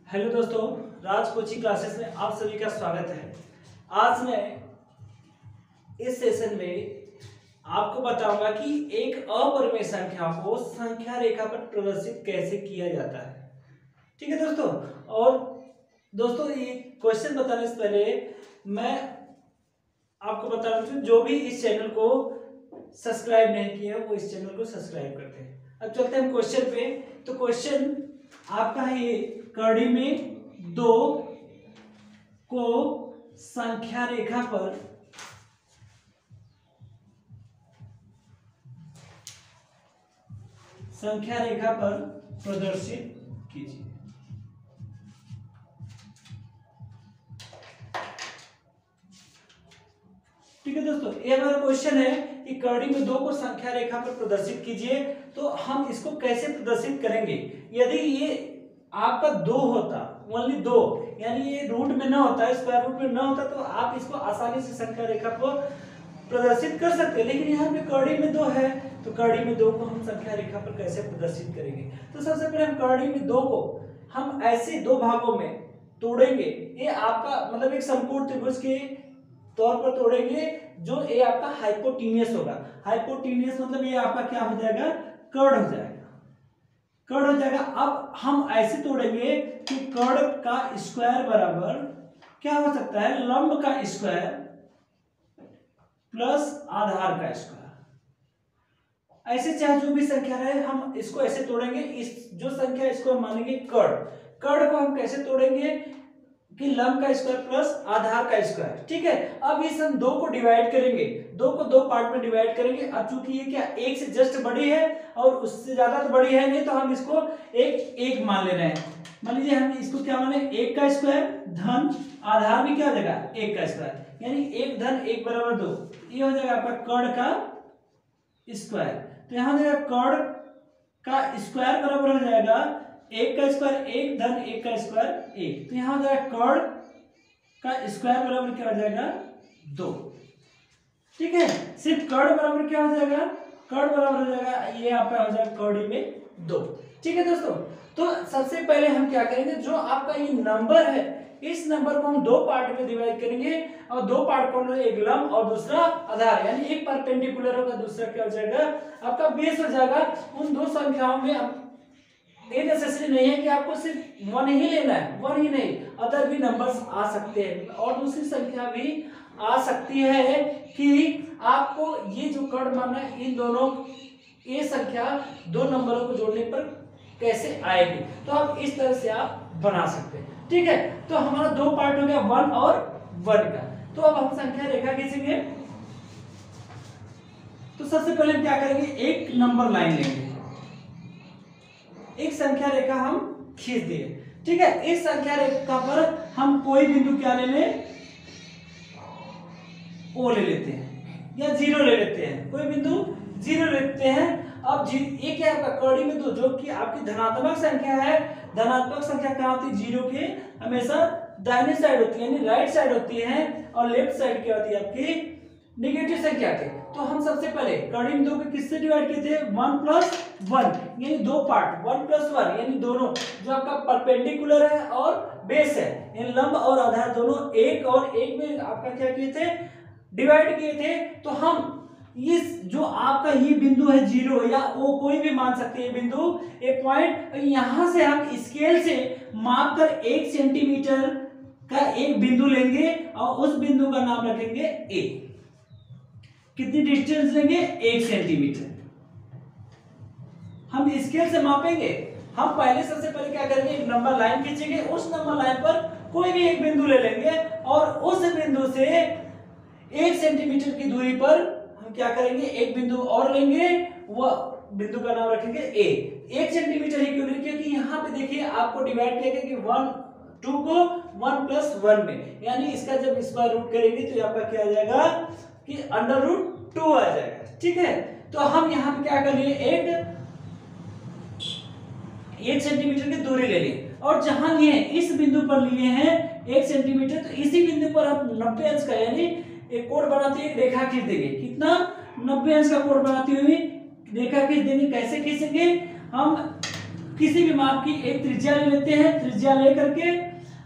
Hello दोस्तों, राज coaching classes में आप सभी का स्वागत है। आज मैं इस सेशन में आपको बताऊंगा कि एक अपरिमेय संख्या को संख्या रेखा पर प्रदर्शित कैसे किया जाता है। ठीक है दोस्तों। और दोस्तों, ये क्वेश्चन बताने से पहले मैं आपको बता रहा हूँ, जो भी इस चैनल को सब्सक्राइब नहीं किया वो इस चैनल को सब्सक्राइब करते हैं। अब चलते हैं क्वेश्चन पे। तो क्वेश्चन आपका है ये, कड़ी में 2 को संख्या रेखा पर प्रदर्शित कीजिए। ठीक है दोस्तों, ये हमारा क्वेश्चन है कि कड़ी में 2 को संख्या रेखा पर प्रदर्शित कीजिए। तो हम इसको कैसे प्रदर्शित करेंगे? यदि ये आपका 2 होता, ओनली 2, यानी ये रूट में ना होता, स्क्वायर रूट में ना होता, तो आप इसको आसानी से संख्या रेखा पर प्रदर्शित कर सकते हैं। लेकिन यहाँ पे कड़ी में 2 है, तो कड़ी में 2 को हम संख्या रेखा पर कैसे प्रदर्शित करेंगे? तो सबसे पहले हम कड़ी में 2 को हम ऐसे 2 भागों में तोड़ेंगे। ये आपका मतलब एक समकोण त्रिभुज के तौर पर तोड़ेंगे, जो ये आपका हाइपोटेन्यूस होगा। हाइपोटेन्यूस मतलब ये आपका क्या हो जाएगा? कर्ड हो जाएगा। कर्ड हो जाएगा। अब हम ऐसे तोड़ेंगे कि कर्ड का स्क्वायर बराबर क्या हो सकता है? लंब का स्क्वायर प्लस आधार का स्क्वायर। ऐसे चाहे जो भी संख्या रहे, हम इसको ऐसे तोड़ेंगे। इस जो संख्या इसको हम मानेंगे कर्ड। कर्ड को हम कैसे तोड़ेंगे कि लंब का स्क्वायर प्लस आधार का स्क्वायर। ठीक है। अब इस हम 2 को डिवाइड करेंगे, 2 को 2 पार्ट में डिवाइड करेंगे। अब चूंकि ये क्या 1 से जस्ट बड़ी है और उससे ज्यादा तो बड़ी है नहीं, तो हम इसको एक मान ले रहे हैं। मान लीजिए हम इसको क्या माने? 1 का स्क्वायर धन आधार भी क्या हो जाएगा? 1 का स्क्वायर, यानी 1 धन 1 बराबर 2। ये हो जाएगा आपका कर्ड का स्क्वायर। तो यहां जाएगा कर्ड का स्क्वायर बराबर हो जाएगा 1 का स्क्वायर 1 धन 1 का स्क्वायर 1। तो यहां हो जाएगा कर्ड का स्क्वायर बराबर क्या हो जाएगा? 2। ठीक है। सिर्फ कर्ड बराबर क्या हो जाएगा? कर्ड बराबर हो जाएगा, ये आपका हो जाएगा कड़ी में 2। ठीक है दोस्तों। तो सबसे पहले हम क्या करेंगे, जो आपका ये नंबर है, इस नंबर को हम 2 पार्ट में डिवाइड करेंगे। और 2 पार्ट को एक लंब और दूसरा आधार, यानी एक परपेंडिकुलर होगा, दूसरा क्या हो जाएगा? आपका बेस हो जाएगा। उन 2 संख्याओं में ये नेसेसरी नहीं है कि आपको सिर्फ 1 ही लेना है, 1 ही नहीं, अदर भी नंबर्स आ सकते हैं और दूसरी संख्या भी आ सकती है कि आपको ये जो कर्ड मानना है, इन दोनों ये संख्या 2 नंबरों को जोड़ने पर कैसे आएगी। तो आप इस तरह से आप बना सकते हैं। ठीक है। तो हमारा 2 पार्ट हो गया 1 और 1 का। तो अब हम संख्या रेखा खींचेंगे। तो सबसे पहले हम क्या करेंगे, एक नंबर लाइन लेंगे, एक संख्या रेखा हम खींच दिए। ठीक है। इस संख्या रेखा पर हम कोई बिंदु क्या ले लें? ओ ले लेते हैं या 0 ले लेते हैं। कोई बिंदु 0 लेते हैं। अब ये क्या है आपका कड़ी में 2, जो कि आपकी धनात्मक संख्या है। धनात्मक संख्या कहाँ होती है? 0 के हमेशा दाहिने साइड होती है, यानी राइट साइड होती है, और लेफ्ट साइड क्या होती है? आपकी नेगेटिव संख्या के। तो हम सबसे पहले कड़ी में 2 को किससे डिवाइड किए थे? 1 प्लस 1, यानी 2 पार्ट 1 प्लस 1, यानी दोनों जो आपका परपेंडिकुलर है और बेस है, यानी लंब और आधार दोनों 1 और 1 में आपका क्या किए थे? डिवाइड किए थे। तो हम इस जो आपका ये बिंदु है 0 या वो कोई भी मान सकते हैं बिंदु, एक पॉइंट, यहां से हम स्केल से माप कर 1 सेंटीमीटर का एक बिंदु लेंगे और उस बिंदु का नाम रखेंगे ए। कितनी डिस्टेंस लेंगे? 1 सेंटीमीटर। हम स्केल से मापेंगे। हम पहले सबसे पहले क्या करेंगे, एक नंबर लाइन खींचेंगे। उस नंबर लाइन पर कोई भी एक बिंदु ले लेंगे और उस बिंदु से 1 सेंटीमीटर की दूरी पर हम क्या करेंगे, एक बिंदु और लेंगे, वह बिंदु का नाम रखेंगे ए। 1 सेंटीमीटर ही क्यों? क्योंकि यहाँ पे देखिए आपको डिवाइड किया गया कि 2 को 1 प्लस 1 में, यानी इसका जब स्क्वायर रूट करेंगे तो आपका क्या आ जाएगा कि √2 आ जाएगा। ठीक है। तो हम यहाँ पे क्या कर लिए, एक सेंटीमीटर की दूरी ले ली, और जहां ये इस बिंदु पर लिए हैं 1 सेंटीमीटर, तो इसी बिंदु पर हम 90 अंश का, यानी एक कोण बनाते हुए एक रेखा खींच देंगे। कितना? 90 अंश का कोण बनाते हुए रेखा खींच देंगे। कैसे खींचेंगे? हम किसी भी माप की एक त्रिज्या ले लेते हैं, त्रिज्या ले करके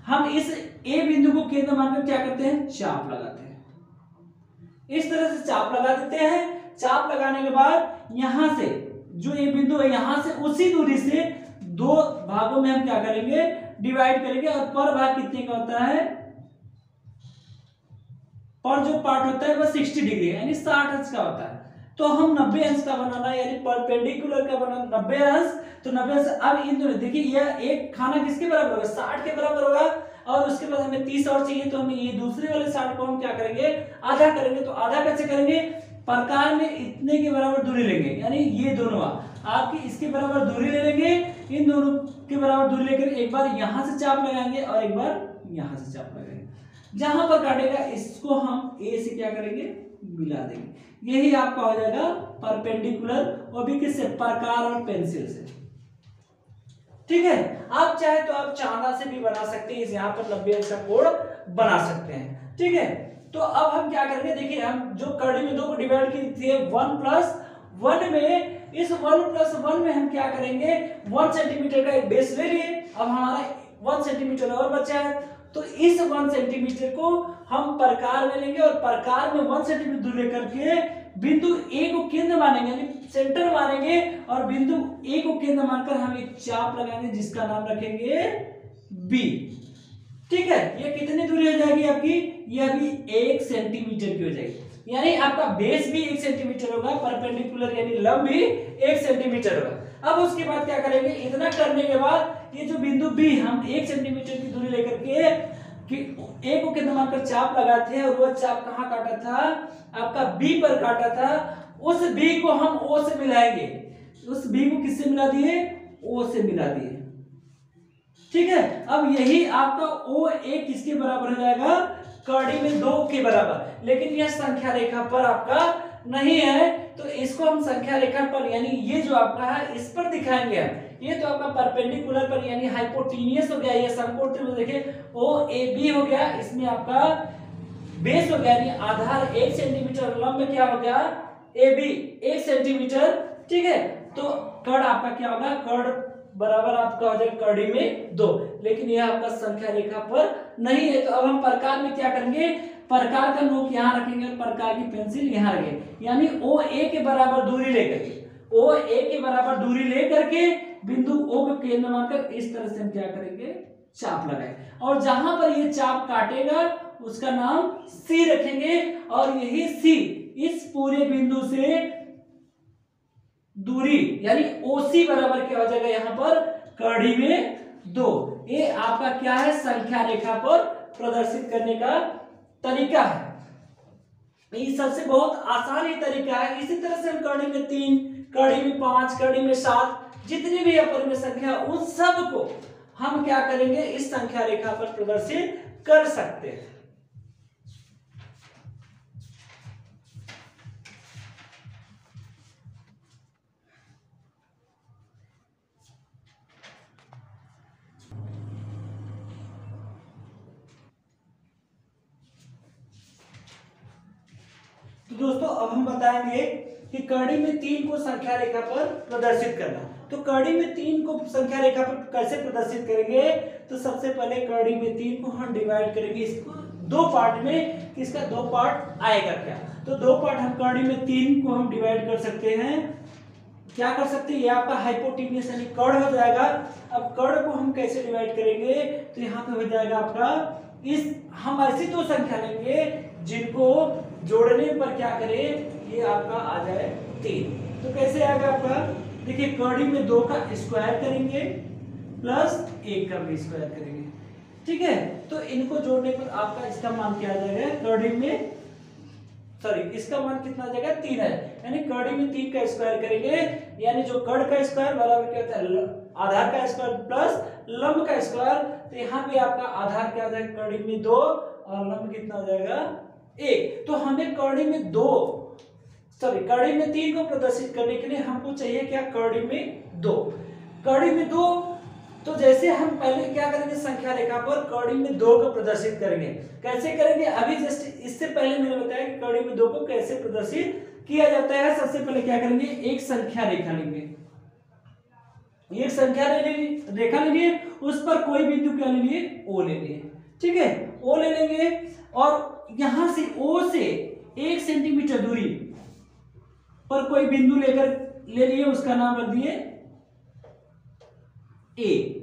हम इस ए बिंदु को केंद्र मानकर क्या करते हैं, चाप लगाते हैं। इस तरह से चाप लगा देते हैं। चाप लगाने के बाद यहां से जो ये बिंदु है, यहां से उसी दूरी से दो भागों में हम क्या करेंगे, डिवाइड करेंगे। और पर भाग कितने का होता है, पर जो पार्ट होता है वह 60 डिग्री यानी 60 अंश का होता है। तो हम 90 अंश का बनाना यानी परपेंडिकुलर का बनाना 90 अंश। तो 90 अंश, अब इन दोनों देखिए यह एक खाना किसके बराबर होगा, 60 के बराबर होगा। और उसके बाद हमें 30 और चाहिए, तो हम ये दूसरे वाले 60 को हम क्या करेंगे, आधा करेंगे। तो आधा कैसे करेंगे, प्रकार में इतने के बराबर दूरी लेंगे, यानी ये दोनों आपकी इसके बराबर दूरी ले लेंगे। इन दोनों के बराबर दूरी लेकर एक बार यहां से चाप लगाएंगे और एक बार यहां से चाप लगाएंगे। जहां पर काटेगा इसको हम ए से क्या करेंगे, मिला देंगे। यही आपका हो जाएगा परपेंडिकुलर, और भी किससे, प्रकार और पेंसिल से। ठीक है, आप चाहे तो आप चांदा से भी बना सकते हैं, इस यहाँ पर 90 अंश का कोण बना सकते हैं। ठीक है, तो अब हम क्या करेंगे, देखिए हम जो कड़ी में 2 को डिवाइड की थी 1+1 में, इस 1+1 में हम क्या करेंगे, 1 सेंटीमीटर का एक बेस ले लिए। अब हमारा 1 सेंटीमीटर और बचा है, तो इस 1 सेंटीमीटर को हम प्रकार में लेंगे और प्रकार में 1 सेंटीमीटर दूर लेकर के बिंदु ए को केंद्र मानेंगे यानी सेंटर मानेंगे, और बिंदु ए को केंद्र मानकर हम एक चाप लगाएंगे जिसका नाम रखेंगे बी। ठीक है, ये कितनी दूरी हो जाएगी आपकी, ये अभी 1 सेंटीमीटर की हो जाएगी, यानी आपका बेस भी 1 सेंटीमीटर होगा, परपेंडिकुलर यानी लंब भी 1 सेंटीमीटर होगा। अब उसके बाद क्या करेंगे, इतना करने के बाद ये जो बिंदु बी हम 1 सेंटीमीटर की दूरी लेकर के कि ए को केंद्र मानकर चाप लगाते हैं, और वह चाप कहाँ काटा था, आपका बी पर काटा था। उस बी को हम ओ से मिलाएंगे, उस बी को किससे मिला दिए, ओ से मिला दिए। ठीक है, अब यही आपका ओ ए किसके बराबर हो जाएगा, कड़ी में 2 के बराबर। लेकिन यह संख्या रेखा पर आपका नहीं है, तो इसको हम संख्या रेखा पर यानी ये जो आपका है इस पर दिखाएंगे। ये तो आपका परपेंडिकुलर पर यानी हाइपोटेनियस हो गया, ये समकोण त्रिभुज देखिए ओ ए बी हो गया, इसमें आपका बेस हो गया यानी आधार 1 सेंटीमीटर, लंब क्या हो गया ए बी 1 सेंटीमीटर। ठीक है, तो कड़ आपका क्या होगा, कड़ बराबर आपका हो जाएगा कड़ी में 2, लेकिन यह आपका संख्या रेखा पर नहीं है। तो अब हम प्रकार में क्या करेंगे, प्रकार का नोक यहाँ रखेंगे और प्रकार की पेंसिल यहाँ रखेंगे, यानी ओ ए के बराबर दूरी लेकर के, ओ ए के बराबर दूरी लेकर के बिंदु ओ को केंद्र मानकर इस तरह से हम क्या करेंगे, चाप लगाए। और जहां पर ये चाप काटेगा उसका नाम सी रखेंगे, और यही सी इस पूरे बिंदु से दूरी यानी ओसी बराबर क्या हो जाएगा, यहां पर कड़ी में 2। ये आपका क्या है, संख्या रेखा पर प्रदर्शित करने का तरीका है। ये सबसे बहुत आसान ही तरीका है। इसी तरह से हम कड़ी में 3, कड़ी में 5, कड़ी में 7 जितनी भी अपरिमेय संख्या उन सब को हम क्या करेंगे, इस संख्या रेखा पर प्रदर्शित कर सकते हैं। तो दोस्तों अब हम बताएंगे कि कड़ी में 3 को संख्या रेखा पर प्रदर्शित करना। तो कड़ी में 3 को संख्या रेखा पर कैसे प्रदर्शित करेंगे, तो सबसे पहले कड़ी में 3 को हम डिवाइड करेंगे इसको 2 पार्ट में। किसका 2 पार्ट आएगा क्या, तो 2 पार्ट हम कड़ी में 3 को हम डिवाइड कर सकते हैं। क्या कर सकते हैं, ये आपका हाइपोटेन्यूस यानी कड़ हो जाएगा। अब कड़ को हम कैसे डिवाइड करेंगे, तो यहाँ पे हो जाएगा आपका इस, हम ऐसी 2 संख्या लेंगे जिनको जोड़ने पर क्या करें, ये आपका आ जाए 3। तो कैसे आएगा आपका, देखिए कड़ी में 2 का स्क्वायर करेंगे प्लस 1 का भी स्क्वायर करेंगे। ठीक है, तो इनको जोड़ने पर आपका इसका मान क्या आ जाएगा, कड़ी में सॉरी इसका मान कितना आ जाएगा 3 है, यानी कड़ी में 3 का स्क्वायर करेंगे, यानी जो कड़ का स्क्वायर बराबर क्या होता है, आधार का स्क्वायर प्लस लंब का स्क्वायर। तो यहाँ पे आपका आधार क्या आ जाएगा, कड़ी में 2 और लंब कितना हो जाएगा 1। तो हमें कड़ी में 2 सॉरी कड़ी में 3 को प्रदर्शित करने के लिए हमको चाहिए क्या, कड़ी में 2। कड़ी में 2, तो जैसे हम पहले क्या करेंगे, संख्या रेखा पर कड़ी में 2 को प्रदर्शित करेंगे। कैसे करेंगे, अभी जस्ट इससे पहले मैंने बताया कि कड़ी में 2 को कैसे प्रदर्शित किया जाता है। सबसे पहले क्या करेंगे, एक संख्या रेखा लेंगे, एक संख्या रेखा ले लिए, उस पर कोई बिंदु क्या ले लिए, ओ ले लिए। ठीक है, ओ ले लेंगे और यहां से ओ से 1 सेंटीमीटर दूरी पर कोई बिंदु लेकर ले लिए, उसका नाम रख दिए ए।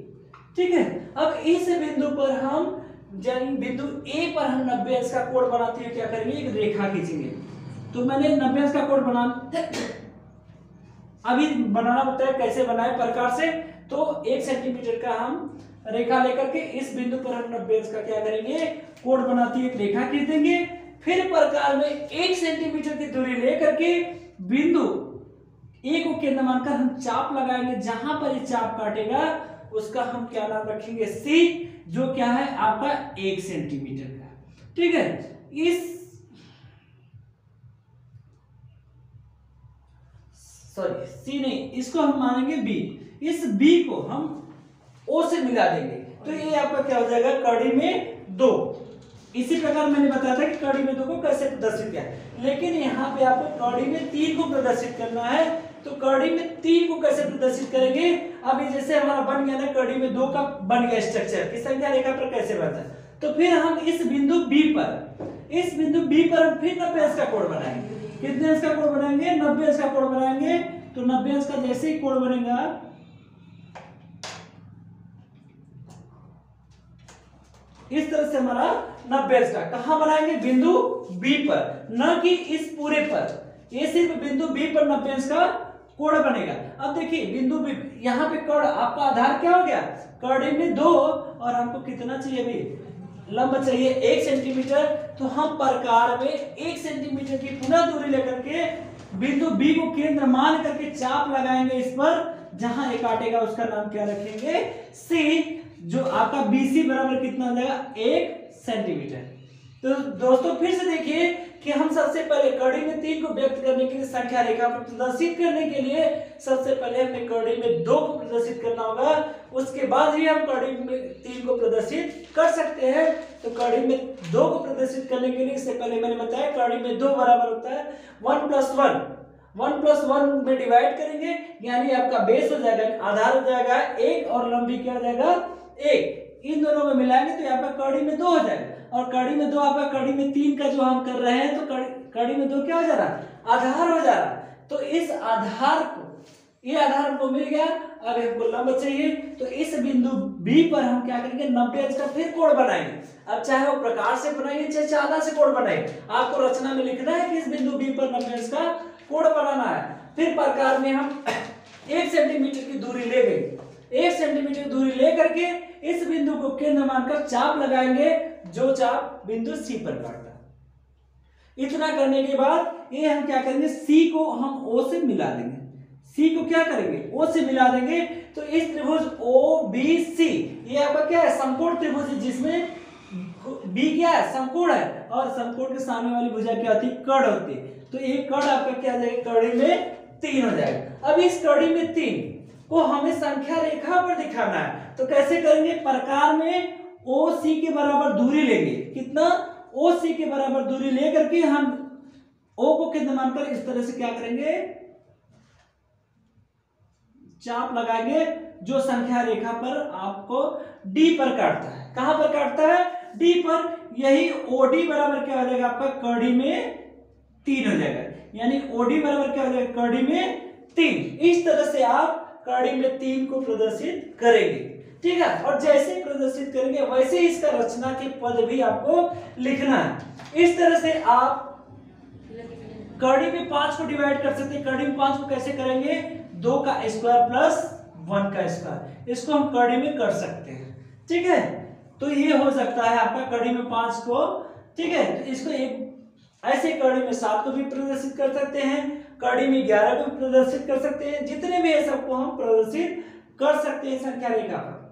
ठीक है, अब इस बिंदु पर हम बिंदु ए पर हम 90 अंश का कोण बनाते हुए क्या करेंगे, एक रेखा खींचेंगे। तो मैंने 90 अंश का कोण अभी बनाना होता है, कैसे बनाए प्रकार से। तो 1 सेंटीमीटर का हम रेखा लेकर के इस बिंदु पर हम 90 अंश का क्या करेंगे, कोण बनाती हुए एक रेखा खींच देंगे। फिर प्रकार में 1 सेंटीमीटर की दूरी लेकर के बिंदु ए को केंद्र मानकर हम चाप लगाएंगे। जहां पर ये चाप काटेगा उसका हम क्या नाम रखेंगे, सी, जो क्या है आपका 1 सेंटीमीटर का। ठीक है, इस सी नहीं, इसको हम मानेंगे बी। इस बी को हम ओ से मिला देंगे, तो ये आपका क्या हो जाएगा, कड़ी में 2। इसी प्रकार मैंने बताया था कि कड़ी में 2 को कैसे प्रदर्शित किया, लेकिन यहाँ पे आपको कड़ी में 3 को प्रदर्शित करना है। तो कड़ी में 3 को कैसे प्रदर्शित करेंगे, अभी जैसे हमारा बन गया ना, कड़ी में 2 का बन गया स्ट्रक्चर कि संख्या रेखा पर कैसे बनता है। तो फिर हम इस बिंदु बी पर हम फिर 90 अंश का कोण बनाएंगे। कितने अंश का कोण बनाएंगे, 90 अंश का कोण बनाएंगे। तो 90 अंश का जैसे ही कोण बनेगा, इस तरह से हमारा 90 अंश का कहां बनाएंगे, बिंदु बी पर, न कि इस पूरे पर। ये सिर्फ बिंदु बी पर 90 अंश का कोण बनेगा। अब देखिए बिंदु बी, यहाँ पे कोण आपका आधार क्या हो गया, कड़ी में 2, और हमको कितना चाहिए अभी, लंब चाहिए 1 सेंटीमीटर। तो हम प्रकार में 1 सेंटीमीटर की पुनः दूरी लेकर के बिंदु बी को केंद्र मान करके चाप लगाएंगे इस पर, जहां एक काटेगा उसका नाम क्या रखेंगे, सी, जो आपका बीसी बराबर कितना हो जाएगा, 1 सेंटीमीटर। तो दोस्तों फिर से देखिए कि हम सबसे पहले कड़ी में 3 को व्यक्त करने के लिए, संख्या रेखा को प्रदर्शित करने के लिए सबसे पहले हमें कड़ी में 2 को प्रदर्शित करना होगा। उसके बाद ही हम कड़ी में 3 को प्रदर्शित कर सकते हैं। तो कड़ी में 2 को प्रदर्शित करने के लिए, इससे पहले मैंने बताया कड़ी में 2 बराबर होता है 1 + 1। 1 + 1 में डिवाइड करेंगे, यानी आपका बेस हो जाएगा, आधार हो जाएगा 1 और लंबी क्या हो जाएगा 1। इन दोनों में मिलाएंगे तो यहाँ पर कड़ी में 2 हो जाएगा, और कड़ी में 2 आपका कड़ी में 3 का जो हम कर रहे हैं, तो कड़ी में 2 क्या हो जा रहा है, आधार हो जा रहा है। तो इस आधार को, ये आधार हमको मिल गया। अब हमको लंब चाहिए, तो इस बिंदु बी पर हम क्या करेंगे, 90 अंश का फिर कोण बनाएंगे। अब चाहे वो प्रकार से बनाइए चाहे चांदा से कोण बनाए, आपको रचना में लिखना है कि इस बिंदु बी पर 90 अंश का कोण बनाना है। फिर प्रकार में हम 1 सेंटीमीटर की दूरी ले गए, 1 सेंटीमीटर दूरी लेकर के इस बिंदु को केंद्र मानकर चाप लगाएंगे, जो चाप बिंदु सी पर काटता है। इतना करने के बाद ये हम क्या करेंगे, सी को हम ओ से मिला देंगे। सी को क्या करेंगे, ओ से मिला देंगे। तो इस त्रिभुज ओ बी सी, ये आपका क्या है, समकोण त्रिभुज है, जिसमें बी क्या है, समकोण है, और समकोण के सामने वाली भुजा क्या होती है, कड़ होती है। तो ये कड़ आपका क्या हो जाएगा, कड़ी में 3 हो जाएगा। अब इस कड़ी में 3 को हमें संख्या रेखा पर दिखाना है, तो कैसे करेंगे, प्रकार में ओ सी के बराबर दूरी लेंगे। कितना, ओ सी के बराबर दूरी लेकर के हम ओ को केंद्र मानकर इस तरह से क्या करेंगे, चाप लगाएंगे, जो संख्या रेखा पर आपको डी पर काटता है। कहां पर काटता है, डी पर। यही ओडी बराबर क्या हो जाएगा, आपका कड़ी में 3 हो जाएगा, यानी ओडी बराबर क्या हो जाएगा, कड़ी में 3। इस तरह से आप कड़ी में 3 को प्रदर्शित करेंगे। ठीक है, और जैसे प्रदर्शित करेंगे वैसे इसका रचना के पद भी आपको लिखना है। इस तरह से आप कड़ी में 5 को डिवाइड कर सकते हैं। कड़ी में 5 को कैसे करेंगे, 2 का स्क्वायर प्लस 1 का स्क्वायर, इसको हम कड़ी में कर सकते हैं। ठीक है, तो ये हो सकता है आपका कड़ी में 5 को। ठीक है, तो इसको एक ऐसे कड़ी में 7 को भी प्रदर्शित कर सकते हैं, कड़ी में 11 को भी प्रदर्शित कर सकते हैं, जितने भी है सबको हम प्रदर्शित कर सकते हैं संख्या रेखा पर।